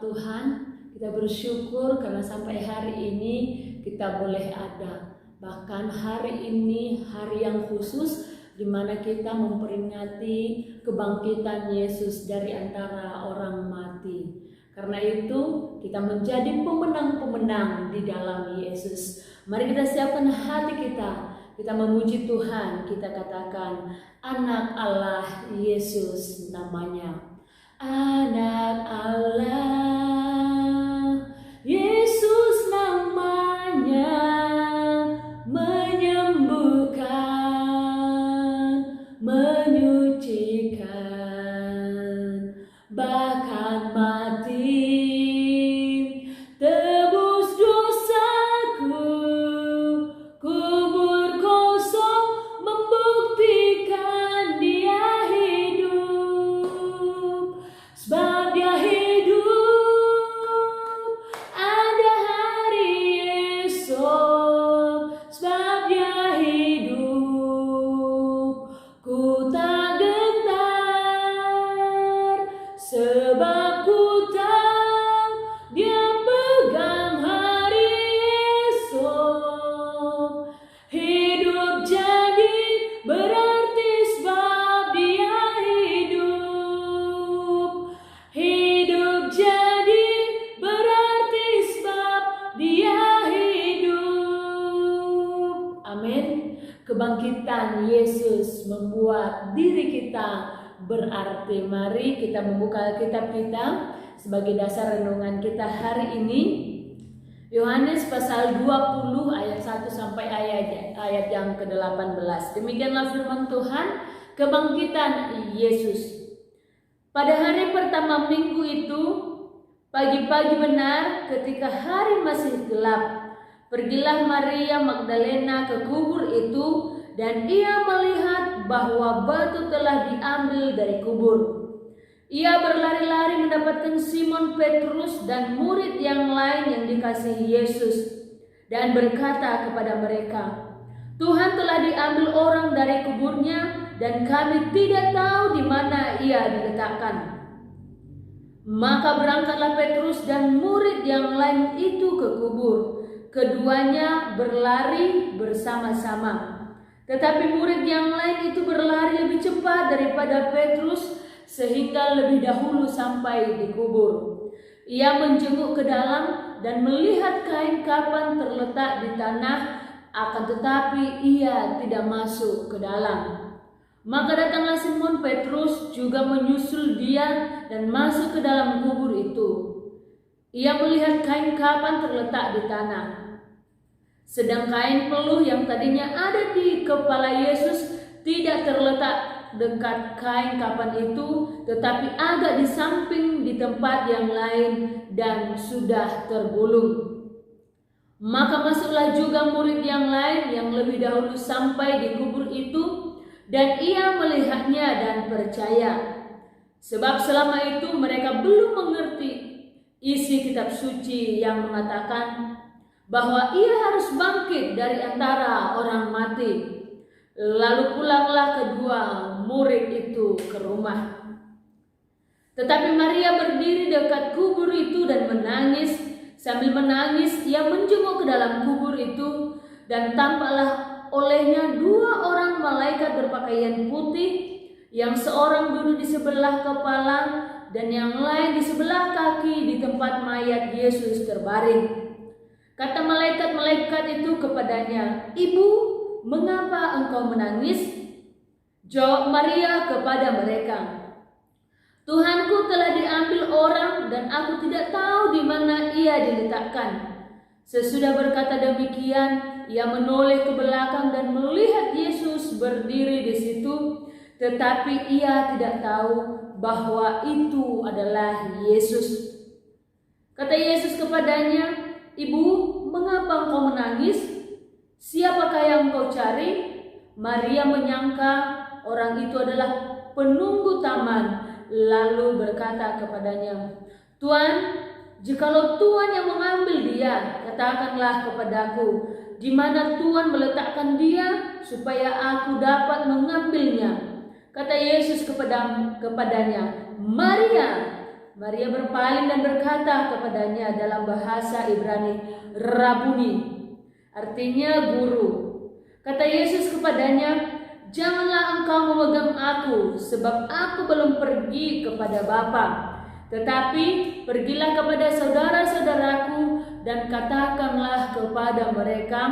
Tuhan, kita bersyukur karena sampai hari ini kita boleh ada. Bahkan hari ini hari yang khusus di mana kita memperingati kebangkitan Yesus dari antara orang mati. Karena itu kita menjadi pemenang-pemenang di dalam Yesus. Mari kita siapkan hati kita memuji Tuhan, kita katakan anak Allah Yesus namanya. Anak Allah Yesus namanya, menyembuhkan, menyucikan, bahkan mati tebus dosaku. Kubur kosong membuktikan Dia hidup, sebab Dia hidup, ada hari esok, sebab Dia hidup. Ku tak gentar, sebab ku tahu Dia pegang hari esok. Hidup jadi berarti sebab Dia hidup. Hidup jadi berarti sebab Dia hidup. Amin. Kebangkitan Yesus membuat diri kita berarti. Mari kita membuka Alkitab kita sebagai dasar renungan kita hari ini. Yohanes pasal 20 ayat 1 sampai ayat yang ke-18. Demikianlah firman Tuhan, kebangkitan Yesus. Pada hari pertama minggu itu, pagi-pagi benar ketika hari masih gelap, pergilah Maria Magdalena ke kubur itu dan ia melihat bahwa batu telah diambil dari kubur. Ia berlari-lari mendapatkan Simon Petrus dan murid yang lain yang dikasihi Yesus dan berkata kepada mereka, "Tuhan telah diambil orang dari kuburnya dan kami tidak tahu di mana Ia diletakkan." Maka berangkatlah Petrus dan murid yang lain itu ke kubur. Keduanya berlari bersama-sama. Tetapi murid yang lain itu berlari lebih cepat daripada Petrus sehingga lebih dahulu sampai di kubur. Ia menjenguk ke dalam dan melihat kain kapan terletak di tanah, akan tetapi ia tidak masuk ke dalam. Maka datanglah Simon Petrus juga menyusul dia dan masuk ke dalam kubur itu. Ia melihat kain kapan terletak di tanah. Sedang kain peluh yang tadinya ada di kepala Yesus tidak terletak dekat kain kapan itu, tetapi agak di samping di tempat yang lain dan sudah tergulung. Maka masuklah juga murid yang lain yang lebih dahulu sampai di kubur itu, dan ia melihatnya dan percaya. Sebab selama itu mereka belum mengerti isi kitab suci yang mengatakan bahwa ia harus bangkit dari antara orang mati. Lalu pulanglah kedua murid itu ke rumah. Tetapi Maria berdiri dekat kubur itu dan menangis. Sambil menangis ia menjenguk ke dalam kubur itu, dan tampaklah olehnya dua orang malaikat berpakaian putih, yang seorang duduk di sebelah kepala dan yang lain di sebelah kaki di tempat mayat Yesus terbaring. Kata malaikat-malaikat itu kepadanya, "Ibu, mengapa engkau menangis?" Jawab Maria kepada mereka, "Tuhanku telah diambil orang dan aku tidak tahu di mana Ia diletakkan." Sesudah berkata demikian, ia menoleh ke belakang dan melihat Yesus berdiri di situ, tetapi ia tidak tahu bahwa itu adalah Yesus. Kata Yesus kepadanya, "Ibu, mengapa engkau menangis? Siapakah yang engkau cari?" Maria menyangka orang itu adalah penunggu taman, lalu berkata kepadanya, "Tuan, jikalau Tuan yang mengambil dia, katakanlah kepadaku di mana Tuan meletakkan dia, supaya aku dapat mengambilnya." Kata Yesus kepadanya, "Maria." Maria berpaling dan berkata kepadanya dalam bahasa Ibrani, Rabuni, artinya guru. Kata Yesus kepadanya, janganlah engkau memegang aku, sebab aku belum pergi kepada Bapa. Tetapi pergilah kepada saudara-saudaraku dan katakanlah kepada mereka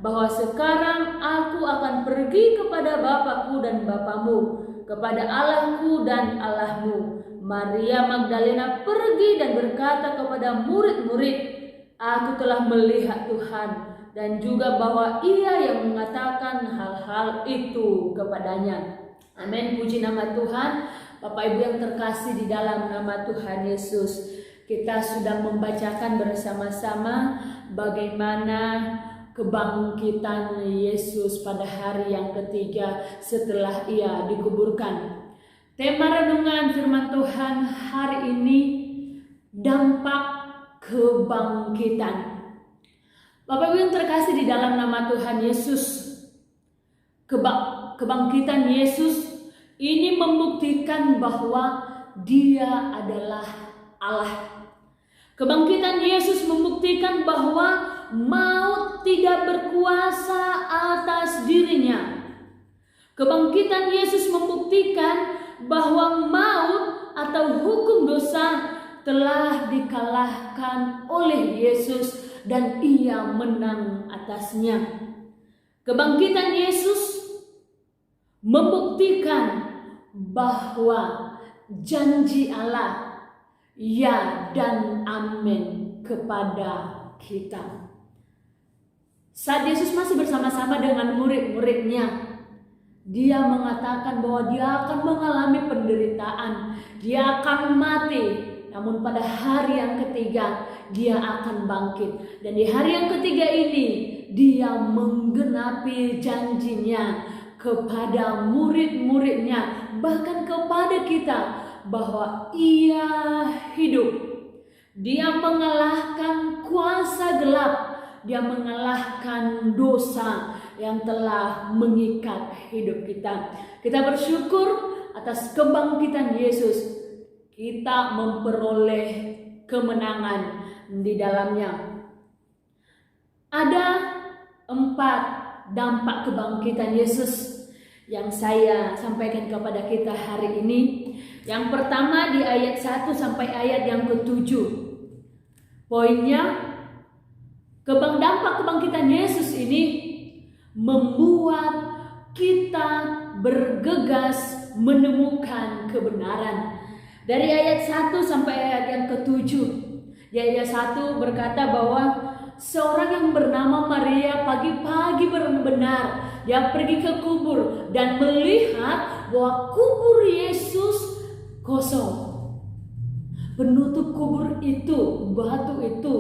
bahwa sekarang aku akan pergi kepada Bapakku dan Bapamu, kepada Allahku dan Allahmu. Maria Magdalena pergi dan berkata kepada murid-murid, aku telah melihat Tuhan, dan juga bahwa ia yang mengatakan hal-hal itu kepadanya. Amin, puji nama Tuhan. Bapak Ibu yang terkasih di dalam nama Tuhan Yesus, kita sudah membacakan bersama-sama bagaimana kebangkitan Yesus pada hari yang ketiga setelah ia dikuburkan. Tema renungan firman Tuhan hari ini, dampak kebangkitan. Bapak Ibu yang terkasih di dalam nama Tuhan Yesus, kebangkitan Yesus ini membuktikan bahwa Dia adalah Allah. Kebangkitan Yesus membuktikan bahwa maut tidak berkuasa atas dirinya. Kebangkitan Yesus membuktikan bahwa maut atau hukum dosa telah dikalahkan oleh Yesus dan ia menang atasnya. Kebangkitan Yesus membuktikan bahwa janji Allah ya dan amin kepada kita. Saat Yesus masih bersama-sama dengan murid-muridnya, Dia mengatakan bahwa Dia akan mengalami penderitaan, Dia akan mati, namun pada hari yang ketiga Dia akan bangkit. Dan di hari yang ketiga ini Dia menggenapi janjinya kepada murid-muridnya, bahkan kepada kita, bahwa Ia hidup. Dia mengalahkan kuasa gelap, Dia mengalahkan dosa yang telah mengikat hidup kita. Kita bersyukur atas kebangkitan Yesus. Kita memperoleh kemenangan di dalamnya. Ada 4 dampak kebangkitan Yesus yang saya sampaikan kepada kita hari ini. Yang pertama di ayat 1 sampai ayat yang ke-7. Poinnya, dampak kebangkitan Yesus ini membuat kita bergegas menemukan kebenaran. Dari ayat 1 sampai ayat yang ke-7. Di ayat 1 berkata bahwa seorang yang bernama Maria pagi-pagi benar, dia pergi ke kubur dan melihat bahwa kubur Yesus kosong. Penutup kubur itu, batu itu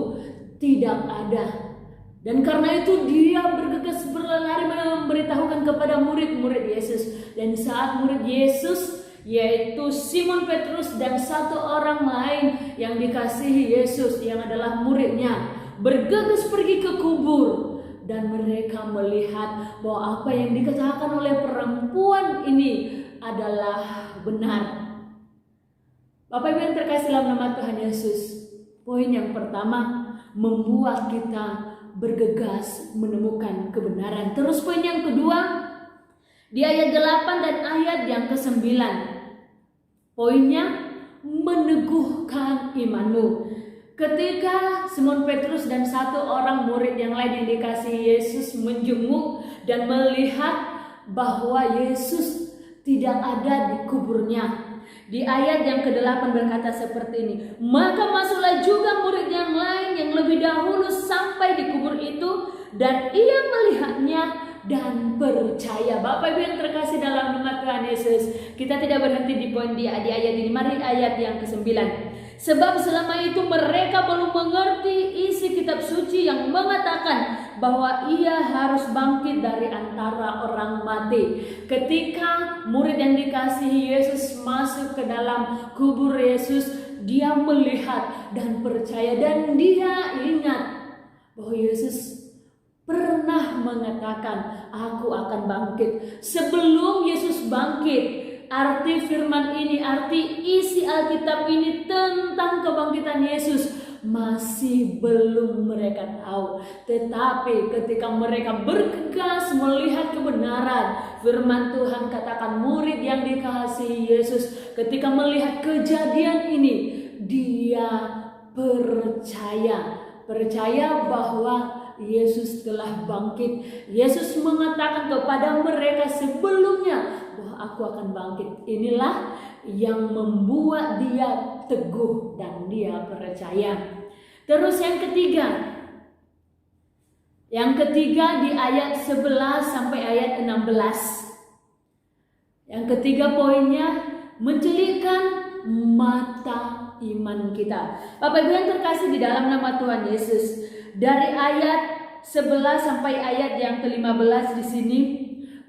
tidak ada. Dan karena itu dia bergegas berlari memberitahukan kepada murid-murid Yesus. Dan saat murid Yesus, yaitu Simon Petrus dan 1 orang lain yang dikasihi Yesus yang adalah muridnya, bergegas pergi ke kubur. Dan mereka melihat bahwa apa yang dikatakan oleh perempuan ini adalah benar. Bapak Ibu yang terkasih dalam nama Tuhan Yesus, poin yang pertama membuat kita bergegas menemukan kebenaran. Terus poin yang kedua di ayat 8 dan ayat yang ke-9. Poinnya meneguhkan imanmu. Ketika Simon Petrus dan 1 orang murid yang lain yang dikasihi Yesus menjenguk dan melihat bahwa Yesus tidak ada di kuburnya. Di ayat yang ke-8 berkata seperti ini, maka masuklah juga murid yang lain yang lebih dahulu sampai di kubur itu, dan ia melihatnya dan percaya. Bapak Ibu yang terkasih dalam nama Tuhan Yesus, kita tidak berhenti di poin di ayat ini. Mari ayat yang ke-9. Sebab selama itu mereka belum mengerti isi kitab suci yang mengatakan bahwa ia harus bangkit dari antara orang mati. Ketika murid yang dikasihi Yesus masuk ke dalam kubur Yesus, dia melihat dan percaya, dan dia ingat bahwa Yesus pernah mengatakan, aku akan bangkit. Sebelum Yesus bangkit, arti firman ini, arti isi Alkitab ini tentang kebangkitan Yesus masih belum mereka tahu. Tetapi ketika mereka bergegas melihat kebenaran firman Tuhan, katakan murid yang dikasihi Yesus, ketika melihat kejadian ini, dia percaya bahwa Yesus telah bangkit. Yesus mengatakan kepada mereka sebelumnya bahwa aku akan bangkit. Inilah yang membuat dia teguh dan dia percaya. Terus yang ketiga di ayat 11 sampai ayat 16. Yang ketiga poinnya, mencelikkan mata iman kita. Bapak Ibu yang terkasih di dalam nama Tuhan Yesus, dari ayat 11 sampai ayat yang ke-15 di sini,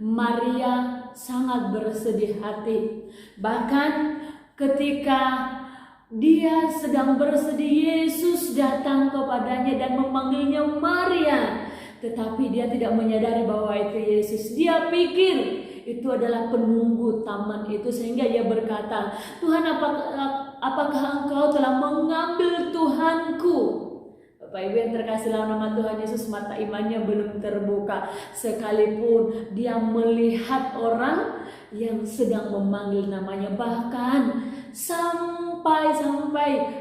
Maria sangat bersedih hati. Bahkan ketika dia sedang bersedih, Yesus datang kepadanya dan memanggilnya Maria. Tetapi dia tidak menyadari bahwa itu Yesus. Dia pikir itu adalah penunggu taman itu, sehingga dia berkata, Tuhan, apakah engkau telah mengambil Tuhanku? Bapak Ibu yang terkasih dalam nama Tuhan Yesus, mata imannya belum terbuka. Sekalipun dia melihat orang yang sedang memanggil namanya. Bahkan sampai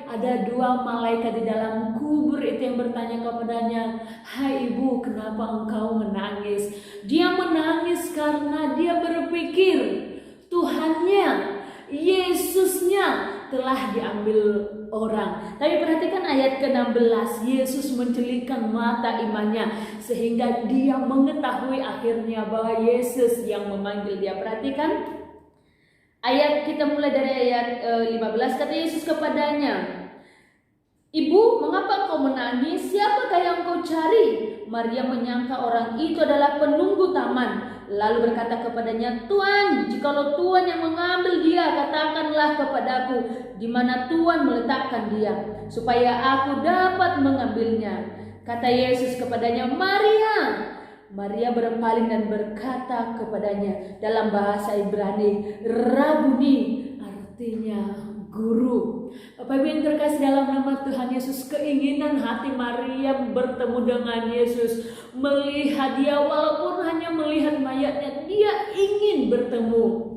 ada 2 malaikat di dalam kubur itu yang bertanya kepadanya, hai ibu, kenapa engkau menangis? Dia menangis karena dia berpikir Tuhannya, Yesusnya telah diambil orang. Tapi perhatikan ayat ke-16, Yesus mencelikkan mata imannya sehingga dia mengetahui akhirnya bahwa Yesus yang memanggil dia. Perhatikan ayat, kita mulai dari ayat 15. Kata Yesus kepadanya, Ibu, mengapa kau menangis? Siapakah yang kau cari? Maria menyangka orang itu adalah penunggu taman, lalu berkata kepadanya, Tuan, jikalau Tuan yang mengambil dia, katakanlah kepadaku di mana Tuan meletakkan dia, supaya aku dapat mengambilnya. Kata Yesus kepadanya, Maria. Maria berpaling dan berkata kepadanya dalam bahasa Ibrani, Rabuni, artinya guru. Bapak Ibu yang terkasih dalam nama Tuhan Yesus, keinginan hati Maria bertemu dengan Yesus, melihat dia, walaupun hanya melihat mayatnya, dia ingin bertemu.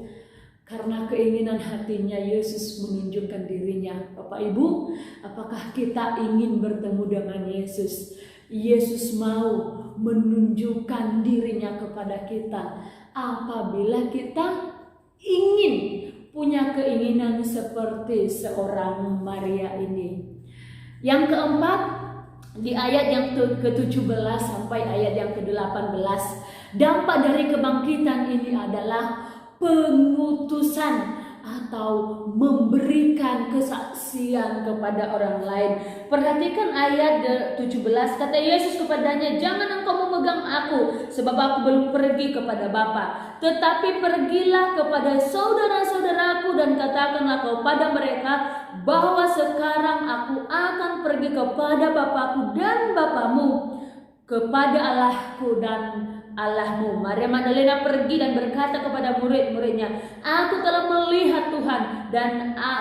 Karena keinginan hatinya, Yesus menunjukkan dirinya. Bapak Ibu, apakah kita ingin bertemu dengan Yesus? Yesus mau menunjukkan dirinya kepada kita apabila kita ingin punya keinginan seperti seorang Maria ini. Yang keempat, di ayat yang ke-17 sampai ayat yang ke-18, dampak dari kebangkitan ini adalah pengutusan atau memberikan kesaksian kepada orang lain. Perhatikan ayat 17, kata Yesus kepadanya, jangan engkau memegang aku, sebab aku belum pergi kepada Bapa. Tetapi pergilah kepada saudara-saudaraku dan katakanlah kepada mereka bahwa sekarang aku akan pergi kepada Bapakku dan Bapamu, kepada Allahku dan Allahmu. Maria Magdalena pergi dan berkata kepada murid-muridnya, aku telah melihat Tuhan,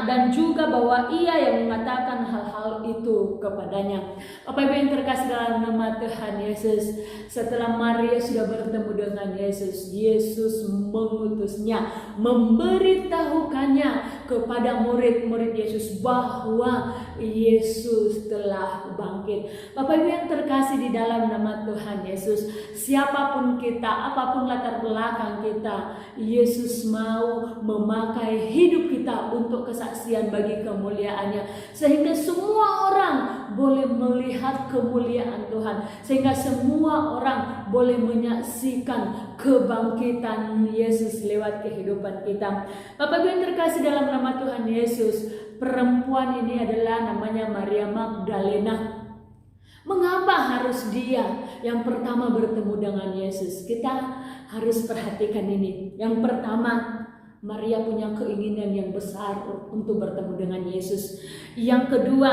dan juga bahwa ia yang mengatakan hal-hal itu kepadanya. Bapak Ibu yang terkasih dalam nama Tuhan Yesus, setelah Maria sudah bertemu dengan Yesus, Yesus mengutusnya, memberitahukannya kepada murid-murid Yesus bahwa Yesus telah bangkit. Bapak Ibu yang terkasih di dalam nama Tuhan Yesus, siapapun kita, apapun latar belakang kita, Yesus mau memakai hidup kita untuk kesaksian bagi kemuliaannya, sehingga semua orang boleh melihat kemuliaan Tuhan, sehingga semua orang boleh menyaksikan kebangkitan Yesus lewat kehidupan kita. Bapak Ibu yang terkasih dalam nama Tuhan Yesus, perempuan ini adalah namanya Maria Magdalena. Mengapa harus dia yang pertama bertemu dengan Yesus? Kita harus perhatikan ini. Yang pertama, Maria punya keinginan yang besar untuk bertemu dengan Yesus. Yang kedua,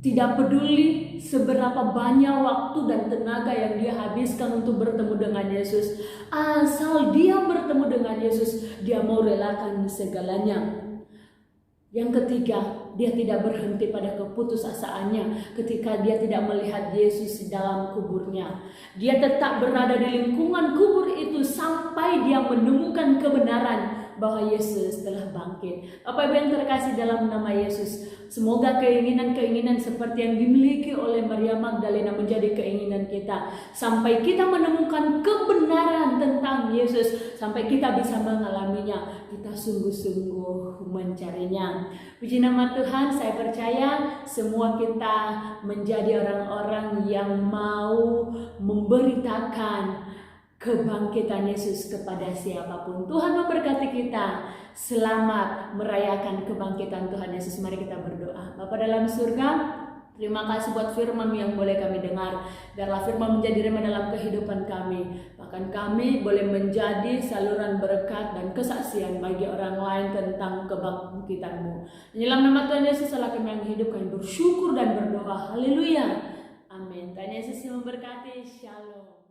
Tidak peduli seberapa banyak waktu dan tenaga yang dia habiskan untuk bertemu dengan Yesus. Asal dia bertemu dengan Yesus, dia mau relakan segalanya. Yang ketiga, dia tidak berhenti pada keputusasaannya ketika dia tidak melihat Yesus di dalam kuburnya. Dia tetap berada di lingkungan kubur itu sampai dia menemukan kebenaran bahwa Yesus telah bangkit. Bapak Ibu yang terkasih dalam nama Yesus, semoga keinginan-keinginan seperti yang dimiliki oleh Maria Magdalena menjadi keinginan kita. Sampai kita menemukan kebenaran tentang Yesus, sampai kita bisa mengalaminya, kita sungguh-sungguh mencarinya. Puji nama Tuhan, saya percaya semua kita menjadi orang-orang yang mau memberitakan kebangkitan Yesus kepada siapapun. Tuhan memberkati kita. Selamat merayakan kebangkitan Tuhan Yesus. Mari kita berdoa. Bapa dalam surga, terima kasih buat firman yang boleh kami dengar. Biarlah firman menjadi rema dalam kehidupan kami. Bahkan kami boleh menjadi saluran berkat dan kesaksian bagi orang lain tentang kebangkitan-Mu. Dalam nama Tuhan Yesus, Allah kami yang hidup, kami bersyukur dan berdoa. Haleluya. Amin. Tuhan Yesus memberkati. Shalom.